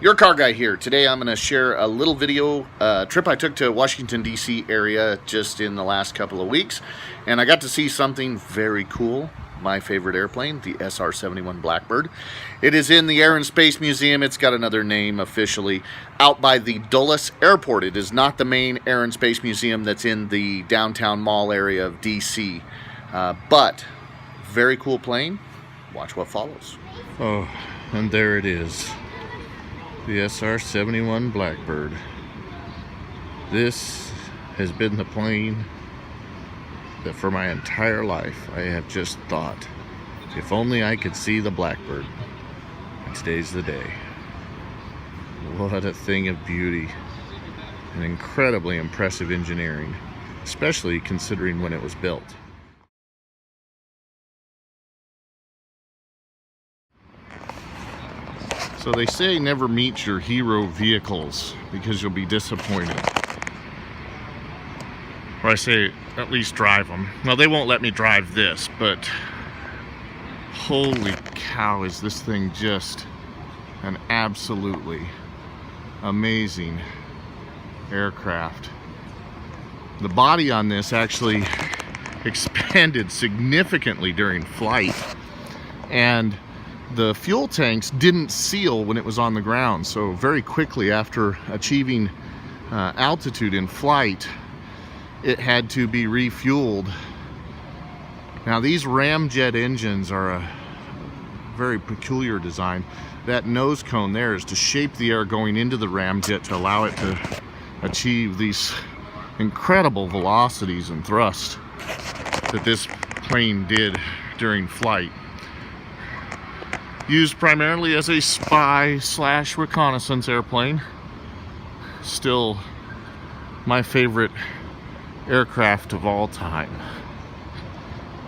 Your car guy here. Today I'm going to share a little video trip I took to Washington DC area just in the last couple of weeks, and I got to see something very cool. My favorite airplane, the SR71 Blackbird. It is in the Air and Space Museum. It's got another name officially, out by the Dulles Airport. It is not the main Air and Space Museum that's in the downtown mall area of DC, but very cool plane. Watch what follows. Oh, and there it is. The SR71 Blackbird. This has been the plane that for my entire life I have just thought, if only I could see the Blackbird. And today's the day. What a thing of beauty and incredibly impressive engineering, especially considering when it was built. So they say never meet your hero vehicles because you'll be disappointed. Or I say at least drive them. Well, they won't let me drive this, but holy cow, is this thing just an absolutely amazing aircraft. The body on this actually expanded significantly during flight, and the fuel tanks didn't seal when it was on the ground, so very quickly after achieving altitude in flight, it had to be refueled. Now these ramjet engines are a very peculiar design. That nose cone there is to shape the air going into the ramjet to allow it to achieve these incredible velocities and thrust that this plane did during flight. Used primarily as a spy/reconnaissance airplane. Still my favorite aircraft of all time.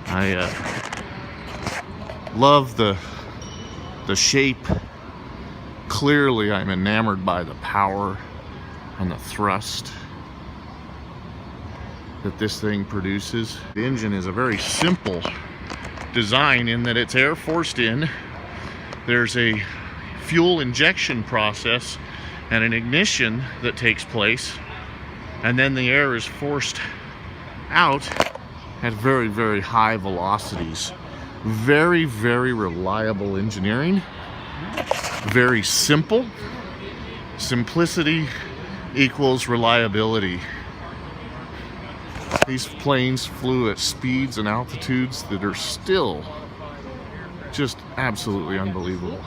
I love the shape. Clearly I'm enamored by the power and the thrust that this thing produces. The engine is a very simple design in that it's air forced in. There's a fuel injection process and an ignition that takes place, and then the air is forced out at very, very high velocities. Very, very reliable engineering. Very simple. Simplicity equals reliability. These planes flew at speeds and altitudes that are still just absolutely unbelievable.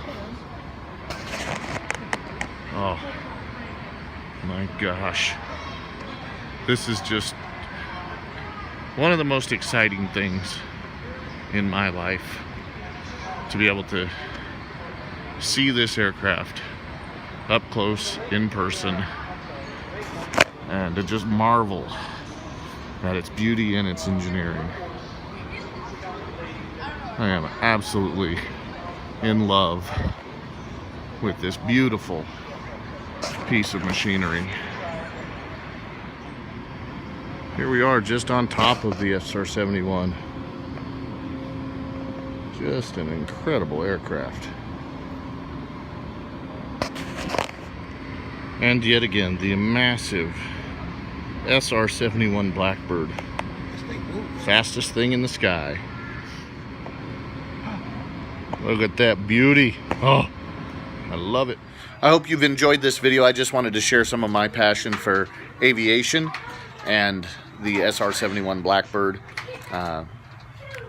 Oh my gosh. This is just one of the most exciting things in my life, to be able to see this aircraft up close in person and to just marvel at its beauty and its engineering. I am absolutely in love with this beautiful piece of machinery. Here we are just on top of the SR71. Just an incredible aircraft. And yet again, the massive SR71 Blackbird. Fastest thing in the sky. Look at that beauty. Oh, I love it. I hope you've enjoyed this video. I just wanted to share some of my passion for aviation and the SR71 Blackbird.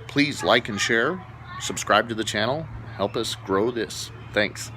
Please like and share, subscribe to the channel, help us grow this. Thanks.